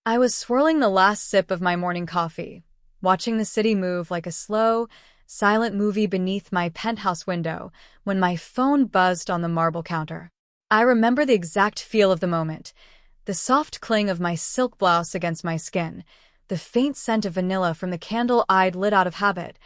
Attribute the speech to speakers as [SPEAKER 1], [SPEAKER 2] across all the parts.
[SPEAKER 1] I was swirling the last sip of my morning coffee, watching the city move like a slow, silent movie beneath my penthouse window when my phone buzzed on the marble counter. I remember the exact feel of the moment, the soft cling of my silk blouse against my skin, the faint scent of vanilla from the candle I'd lit out of habit,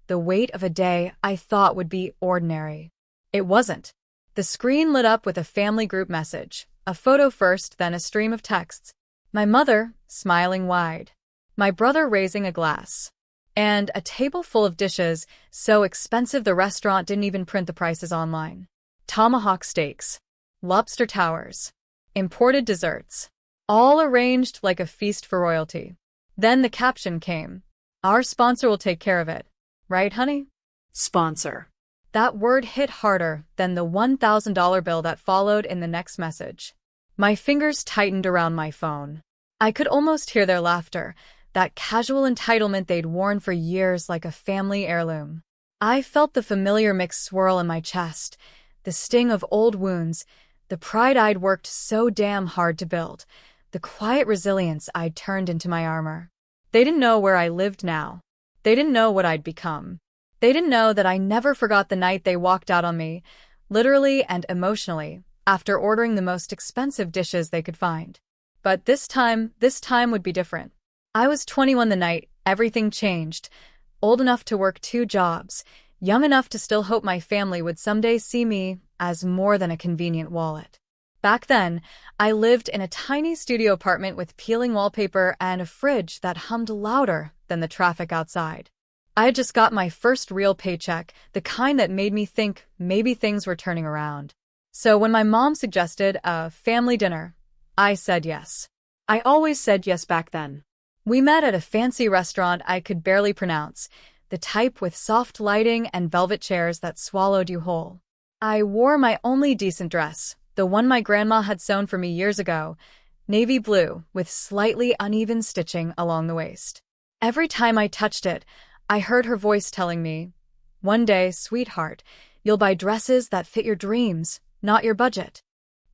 [SPEAKER 1] the weight of a day I thought would be ordinary. It wasn't. The screen lit up with a family group message, a photo first, then a stream of texts. My mother, smiling wide. My brother raising a glass. And a table full of dishes, so expensive the restaurant didn't even print the prices online. Tomahawk steaks. Lobster towers. Imported desserts. All arranged like a feast for royalty. Then the caption came. Our sponsor will take care of it. Right, honey?
[SPEAKER 2] Sponsor.
[SPEAKER 1] That word hit harder than the $1,000 bill that followed in the next message. My fingers tightened around my phone. I could almost hear their laughter, that casual entitlement they'd worn for years like a family heirloom. I felt the familiar mixed swirl in my chest, the sting of old wounds, the pride I'd worked so damn hard to build, the quiet resilience I'd turned into my armor. They didn't know where I lived now. They didn't know what I'd become. They didn't know that I never forgot the night they walked out on me, literally and emotionally, after ordering the most expensive dishes they could find. But this time would be different. I was 21 the night everything changed, old enough to work 2 jobs, young enough to still hope my family would someday see me as more than a convenient wallet. Back then, I lived in a tiny studio apartment with peeling wallpaper and a fridge that hummed louder than the traffic outside. I had just got my first real paycheck, the kind that made me think maybe things were turning around. So when my mom suggested a family dinner, I said yes.
[SPEAKER 2] I always said yes back then.
[SPEAKER 1] We met at a fancy restaurant I could barely pronounce, the type with soft lighting and velvet chairs that swallowed you whole. I wore my only decent dress, the one my grandma had sewn for me years ago, navy blue with slightly uneven stitching along the waist. Every time I touched it, I heard her voice telling me, "One day, sweetheart, you'll buy dresses that fit your dreams, not your budget."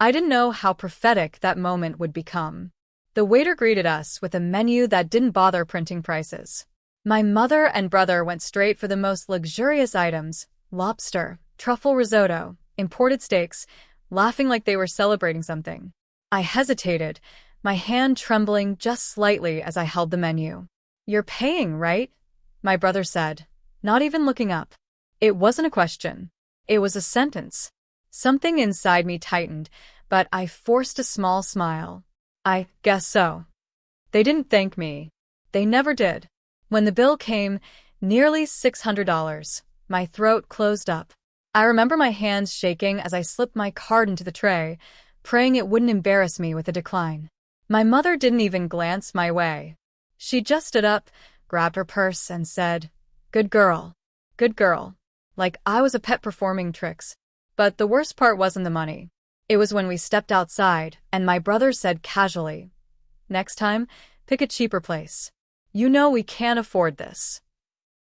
[SPEAKER 1] I didn't know how prophetic that moment would become. The waiter greeted us with a menu that didn't bother printing prices. My mother and brother went straight for the most luxurious items, lobster, truffle risotto, imported steaks, laughing like they were celebrating something. I hesitated, my hand trembling just slightly as I held the menu. "You're paying, right?" my brother said, not even looking up. It wasn't a question. It was a sentence. Something inside me tightened, but I forced a small smile. "I guess so." They didn't thank me. They never did. When the bill came, nearly $600, my throat closed up. I remember my hands shaking as I slipped my card into the tray, praying it wouldn't embarrass me with a decline. My mother didn't even glance my way. She just stood up, grabbed her purse, and said, "Good girl. Good girl." Like I was a pet performing tricks. But the worst part wasn't the money. It was when we stepped outside, and my brother said casually, "Next time, pick a cheaper place. You know we can't afford this."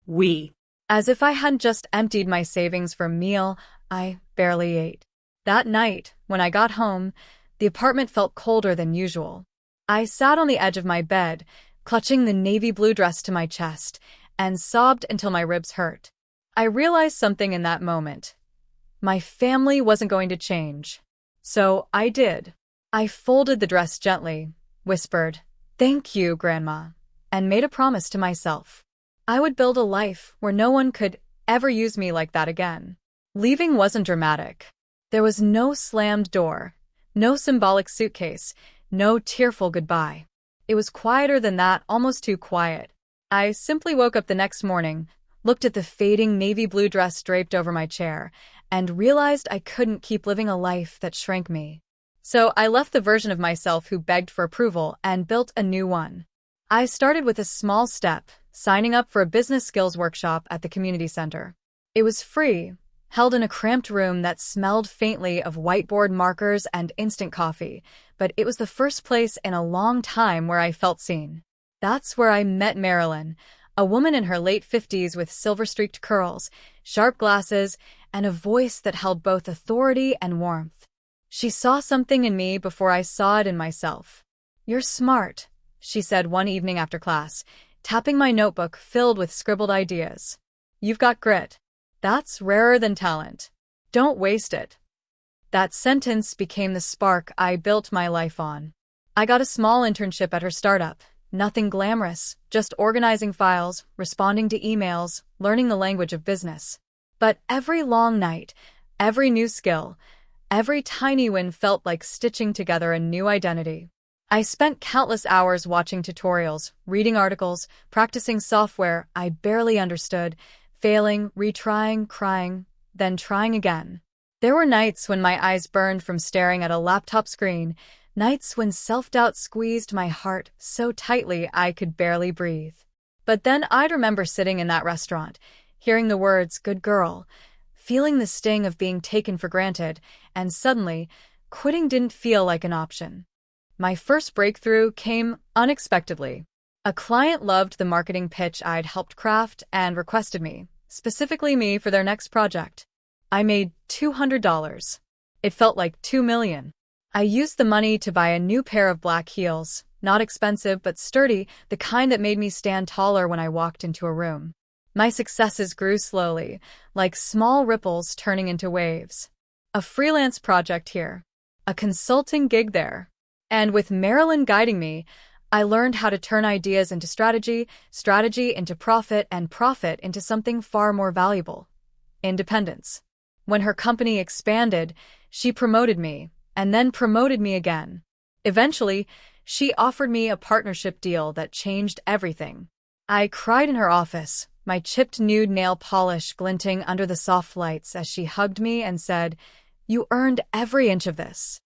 [SPEAKER 2] We.
[SPEAKER 1] As if I hadn't just emptied my savings for a meal I barely ate. That night, when I got home, the apartment felt colder than usual. I sat on the edge of my bed, clutching the navy blue dress to my chest, and sobbed until my ribs hurt. I realized something in that moment. My family wasn't going to change. So I did. I folded the dress gently, whispered, "Thank you, Grandma," and made a promise to myself. I would build a life where no one could ever use me like that again. Leaving wasn't dramatic. There was no slammed door, no symbolic suitcase, no tearful goodbye. It was quieter than that, almost too quiet. I simply woke up the next morning, looked at the fading navy blue dress draped over my chair, and realized I couldn't keep living a life that shrank me. So I left the version of myself who begged for approval and built a new one. I started with a small step, signing up for a business skills workshop at the community center. It was free, held in a cramped room that smelled faintly of whiteboard markers and instant coffee, but it was the first place in a long time where I felt seen. That's where I met Marilyn, a woman in her late 50s with silver-streaked curls, sharp glasses, and a voice that held both authority and warmth. She saw something in me before I saw it in myself. "You're smart," she said one evening after class, tapping my notebook filled with scribbled ideas. You've got grit. That's rarer than talent. Don't waste it. That sentence became the spark I built my life on. I got a small internship at her startup. Nothing glamorous, just organizing files, responding to emails, learning the language of business. But every long night, every new skill, every tiny win felt like stitching together a new identity. I spent countless hours watching tutorials, reading articles, practicing software I barely understood, failing, retrying, crying, then trying again. There were nights when my eyes burned from staring at a laptop screen, nights when self-doubt squeezed my heart so tightly I could barely breathe. But then I'd remember sitting in that restaurant, hearing the words, "good girl," feeling the sting of being taken for granted, and suddenly, quitting didn't feel like an option. My first breakthrough came unexpectedly. A client loved the marketing pitch I'd helped craft and requested me, specifically me, for their next project. I made $200. It felt like $2 million. I used the money to buy a new pair of black heels, not expensive but sturdy, the kind that made me stand taller when I walked into a room. My successes grew slowly, like small ripples turning into waves. A freelance project here, a consulting gig there. And with Marilyn guiding me, I learned how to turn ideas into strategy, strategy into profit, and profit into something far more valuable: independence. When her company expanded, she promoted me, and then promoted me again. Eventually, she offered me a partnership deal that changed everything. I cried in her office, my chipped nude nail polish glinting under the soft lights as she hugged me and said, "You earned every inch of this."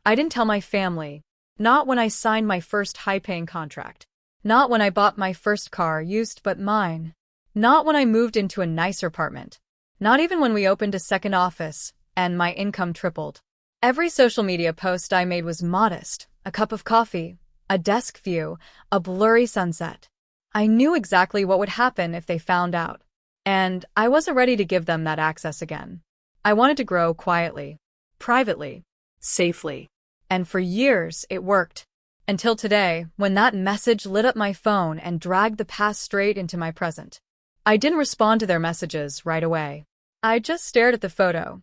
[SPEAKER 1] I didn't tell my family. Not when I signed my first high-paying contract. Not when I bought my first car, used but mine. Not when I moved into a nicer apartment. Not even when we opened a second office and my income tripled. Every social media post I made was modest: a cup of coffee, a desk view, a blurry sunset. I knew exactly what would happen if they found out. And I wasn't ready to give them that access again. I wanted to grow quietly, privately,
[SPEAKER 2] Safely.
[SPEAKER 1] and for years it worked. Until today, when that message lit up my phone and dragged the past straight into my present. I didn't respond to their messages right away. I just stared at the photo.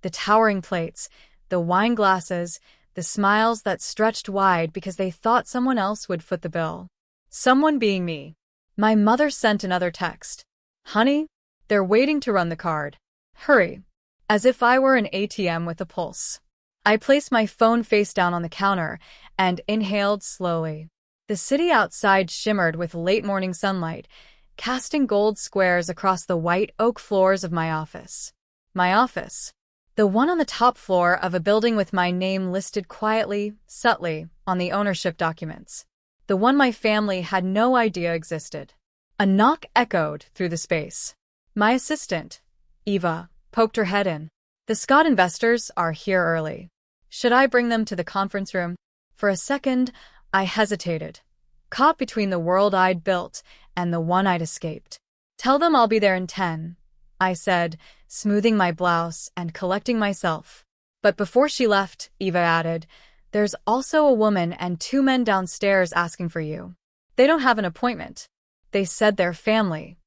[SPEAKER 1] The towering plates, the wine glasses, the smiles that stretched wide because they thought someone else would foot the bill. Someone being me. My mother sent another text. "Honey, they're waiting to run the card. Hurry." As if I were an ATM with a pulse. I placed my phone face down on the counter and inhaled slowly. The city outside shimmered with late morning sunlight, casting gold squares across the white oak floors of my office. My office. The one on the top floor of a building with my name listed quietly, subtly, on the ownership documents. The one my family had no idea existed. A knock echoed through the space. My assistant, Eva, poked her head in. "The Scott investors are here early. Should I bring them to the conference room?" For a second, I hesitated, caught between the world I'd built and the one I'd escaped. "Tell them I'll be there in 10, I said, smoothing my blouse and collecting myself. But before she left, Eva added, "There's also a woman and 2 men downstairs asking for you. They don't have an appointment. They said they're family."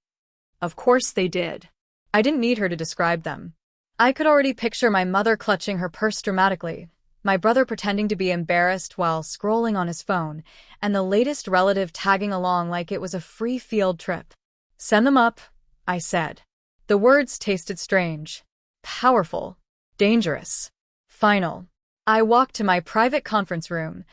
[SPEAKER 2] Of course they did.
[SPEAKER 1] I didn't need her to describe them. I could already picture my mother clutching her purse dramatically, my brother pretending to be embarrassed while scrolling on his phone, and the latest relative tagging along like it was a free field trip. "Send them up," I said. The words tasted strange, powerful, dangerous, final. I walked to my private conference room,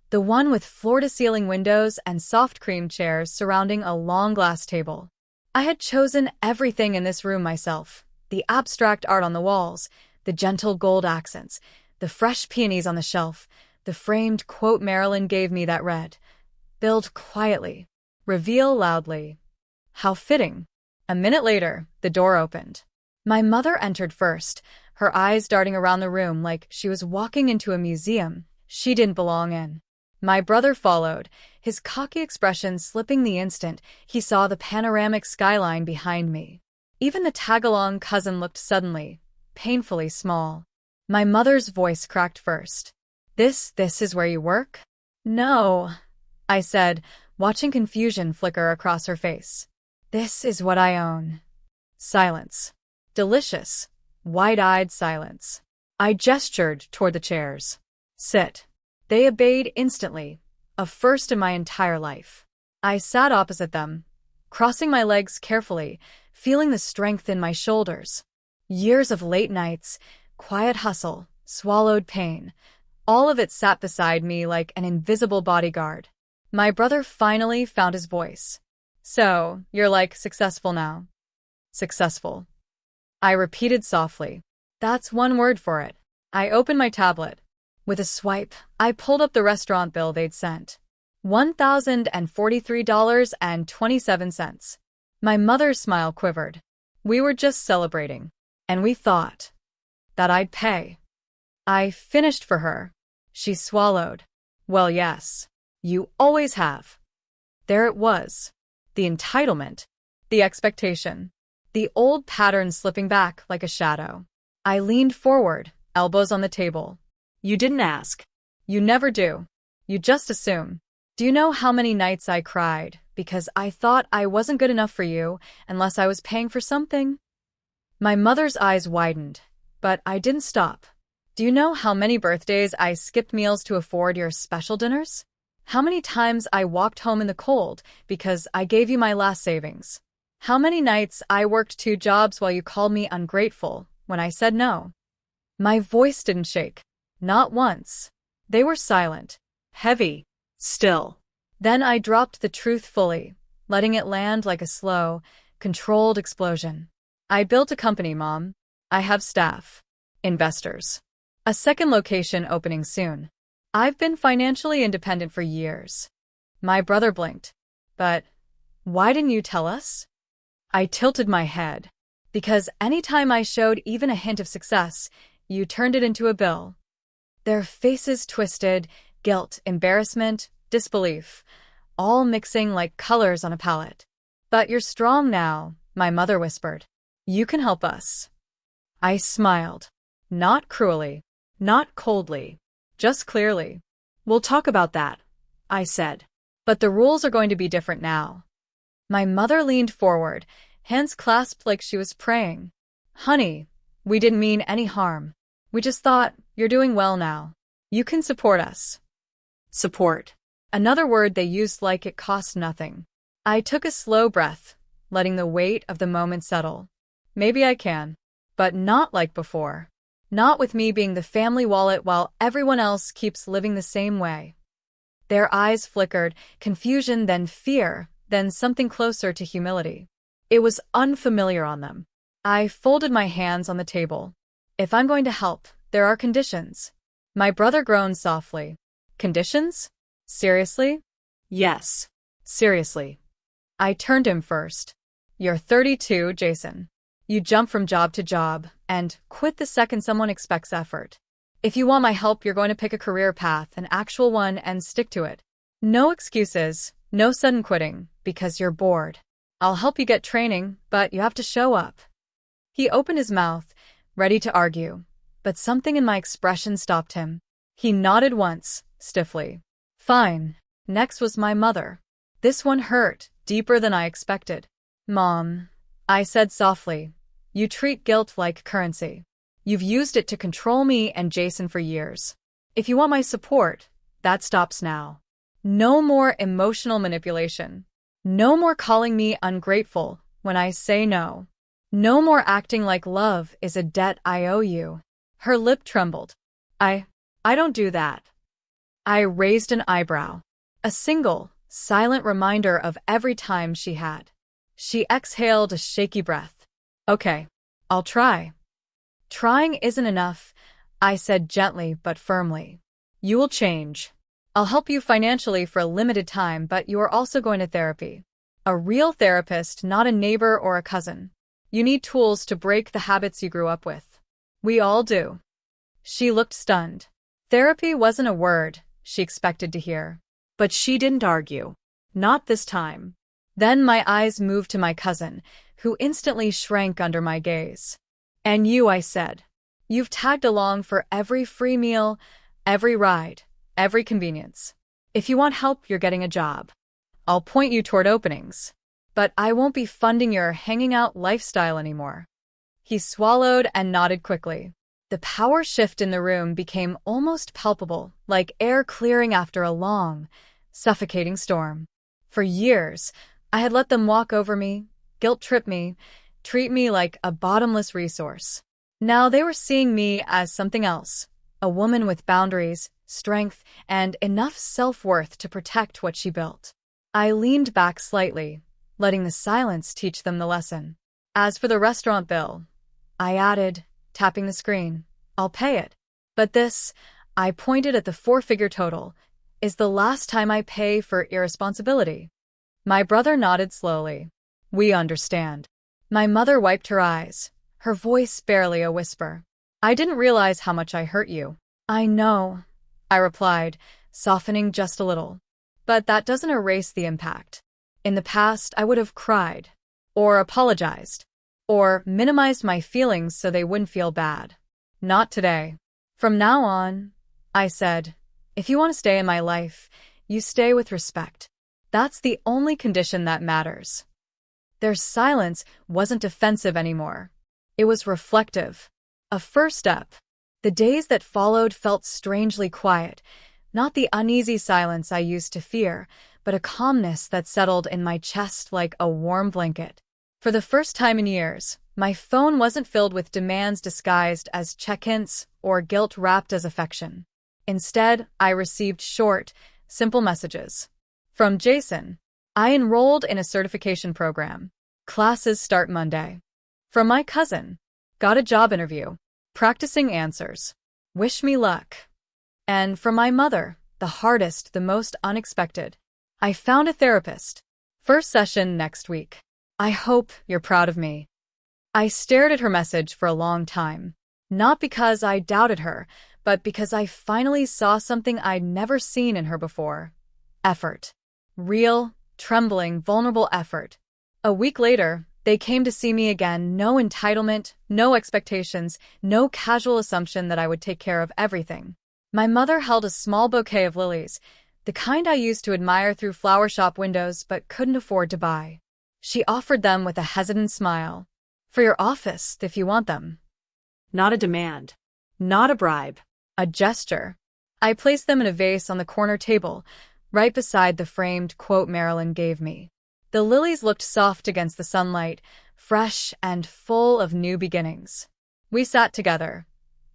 [SPEAKER 1] the one with floor-to-ceiling windows and soft cream chairs surrounding a long glass table. I had chosen everything in this room myself: the abstract art on the walls, the gentle gold accents, the fresh peonies on the shelf, the framed quote Marilyn gave me that read, "Build quietly, reveal loudly." How fitting. A minute later, the door opened. My mother entered first, her eyes darting around the room like she was walking into a museum she didn't belong in. My brother followed, his cocky expression slipping the instant he saw the panoramic skyline behind me. Even the tag-along cousin looked suddenly, painfully small. My mother's voice cracked first. This is where you work?" "No," I said, watching confusion flicker across her face. This is what I own. Silence. Delicious, wide-eyed silence. I gestured toward the chairs. Sit. They obeyed instantly, a first in my entire life. I sat opposite them, crossing my legs carefully, feeling the strength in my shoulders. Years of late nights, quiet hustle, swallowed pain, all of it sat beside me like an invisible bodyguard. My brother finally found his voice. So, you're like successful now? Successful. I repeated softly. That's one word for it. I opened my tablet. With a swipe, I pulled up the restaurant bill they'd sent. $1,043.27. My mother's smile quivered. We were just celebrating. And we thought that I'd pay. I finished for her. She swallowed. Well, yes. You always have. There it was. The entitlement. The expectation. The old pattern slipping back like a shadow. I leaned forward, elbows on the table.
[SPEAKER 2] You didn't ask.
[SPEAKER 1] You never do. You just assume. Do you know how many nights I cried because I thought I wasn't good enough for you unless I was paying for something? My mother's eyes widened, but I didn't stop. Do you know how many birthdays I skipped meals to afford your special dinners? How many times I walked home in the cold because I gave you my last savings? How many nights I worked 2 jobs while you called me ungrateful when I said no? My voice didn't shake. Not once. They were silent, heavy,
[SPEAKER 2] Still.
[SPEAKER 1] then I dropped the truth fully, letting it land like a slow, controlled explosion. I built a company, Mom. I have staff. Investors. A second location opening soon. I've been financially independent for years. My brother blinked. But why didn't you tell us? I tilted my head. Because anytime I showed even a hint of success, you turned it into a bill. Their faces twisted, guilt, embarrassment, disbelief, all mixing like colors on a palette. But you're strong now, my mother whispered. You can help us. I smiled. Not cruelly, not coldly, just clearly.
[SPEAKER 2] We'll talk about that, I said.
[SPEAKER 1] But the rules are going to be different now. My mother leaned forward, hands clasped like she was praying. Honey, we didn't mean any harm. We just thought, you're doing well now. You can support us.
[SPEAKER 2] Support.
[SPEAKER 1] Another word they used like it cost nothing. I took a slow breath, letting the weight of the moment settle. Maybe I can. But not like before. Not with me being the family wallet while everyone else keeps living the same way. Their eyes flickered, confusion, then fear, then something closer to humility. It was unfamiliar on them. I folded my hands on the table. If I'm going to help, there are conditions. My brother groaned softly. Conditions? Seriously?
[SPEAKER 2] Yes.
[SPEAKER 1] Seriously. I turned to him first. You're 32, Jason. You jump from job to job and quit the second someone expects effort. If you want my help, you're going to pick a career path, an actual one, and stick to it. No excuses, no sudden quitting, because you're bored. I'll help you get training, but you have to show up. He opened his mouth, ready to argue, but something in my expression stopped him. He nodded once, stiffly. Fine. Next was my mother. This one hurt, deeper than I expected. Mom, I said softly, you treat guilt like currency. You've used it to control me and Jason for years. If you want my support, that stops now. No more emotional manipulation. No more calling me ungrateful when I say no. No more acting like love is a debt I owe you. Her lip trembled. I don't do that. I raised an eyebrow. A single, silent reminder of every time she had. She exhaled a shaky breath. Okay, I'll try. Trying isn't enough, I said gently but firmly. You will change. I'll help you financially for a limited time, but you are also going to therapy. A real therapist, not a neighbor or a cousin. You need tools to break the habits you grew up with. We all do. She looked stunned. Therapy wasn't a word she expected to hear.
[SPEAKER 2] But she didn't argue. Not this time.
[SPEAKER 1] Then my eyes moved to my cousin, who instantly shrank under my gaze. And you, I said. You've tagged along for every free meal, every ride, every convenience. If you want help, you're getting a job. I'll point you toward openings. But I won't be funding your hanging out lifestyle anymore. He swallowed and nodded quickly. The power shift in the room became almost palpable, like air clearing after a long, suffocating storm. For years, I had let them walk over me, guilt-trip me, treat me like a bottomless resource. Now they were seeing me as something else, a woman with boundaries, strength, and enough self-worth to protect what she built. I leaned back slightly, letting the silence teach them the lesson. As for the restaurant bill, I added, tapping the screen, I'll pay it. But this, I pointed at the four-figure total, is the last time I pay for irresponsibility. My brother nodded slowly. We understand. My mother wiped her eyes, her voice barely a whisper. I didn't realize how much I hurt you. I know, I replied, softening just a little. But that doesn't erase the impact. In the past, I would have cried, or apologized, or minimized my feelings so they wouldn't feel bad. Not today. From now on, I said, if you want to stay in my life, you stay with respect. That's the only condition that matters. Their silence wasn't defensive anymore. It was reflective. A first step. The days that followed felt strangely quiet, not the uneasy silence I used to fear, but a calmness that settled in my chest like a warm blanket. For the first time in years, my phone wasn't filled with demands disguised as check-ins or guilt wrapped as affection. Instead, I received short, simple messages. From Jason, I enrolled in a certification program. Classes start Monday. From my cousin, got a job interview. Practicing answers. Wish me luck. And from my mother, the hardest, the most unexpected. I found a therapist. First session next week. I hope you're proud of me. I stared at her message for a long time. Not because I doubted her, but because I finally saw something I'd never seen in her before. Effort. Real, trembling, vulnerable effort. A week later, they came to see me again. No entitlement, no expectations, no casual assumption that I would take care of everything. My mother held a small bouquet of lilies, the kind I used to admire through flower shop windows but couldn't afford to buy. She offered them with a hesitant smile. For your office, if you want them.
[SPEAKER 2] Not a demand. Not a bribe.
[SPEAKER 1] A gesture. I placed them in a vase on the corner table, right beside the framed quote Marilyn gave me. The lilies looked soft against the sunlight, fresh and full of new beginnings. We sat together,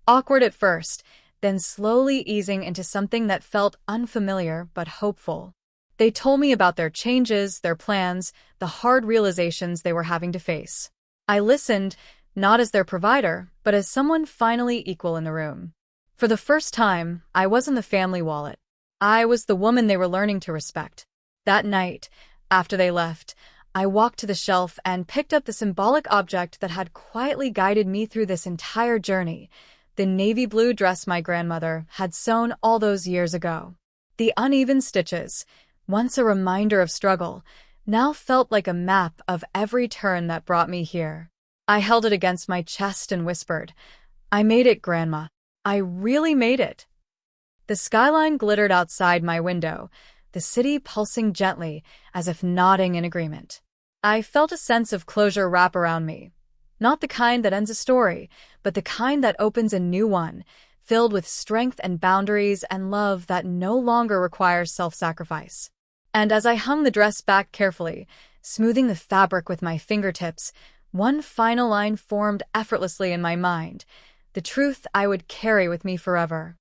[SPEAKER 1] awkward at first, then slowly easing into something that felt unfamiliar but hopeful. They told me about their changes, their plans, the hard realizations they were having to face. I listened, not as their provider, but as someone finally equal in the room. For the first time, I wasn't the family wallet. I was the woman they were learning to respect. That night, after they left, I walked to the shelf and picked up the symbolic object that had quietly guided me through this entire journey, the navy blue dress my grandmother had sewn all those years ago. The uneven stitches, once a reminder of struggle, now felt like a map of every turn that brought me here. I held it against my chest and whispered, I made it, Grandma. I really made it. The skyline glittered outside my window, the city pulsing gently, as if nodding in agreement. I felt a sense of closure wrap around me. Not the kind that ends a story, but the kind that opens a new one, filled with strength and boundaries and love that no longer requires self-sacrifice. And as I hung the dress back carefully, smoothing the fabric with my fingertips, one final line formed effortlessly in my mind, the truth I would carry with me forever.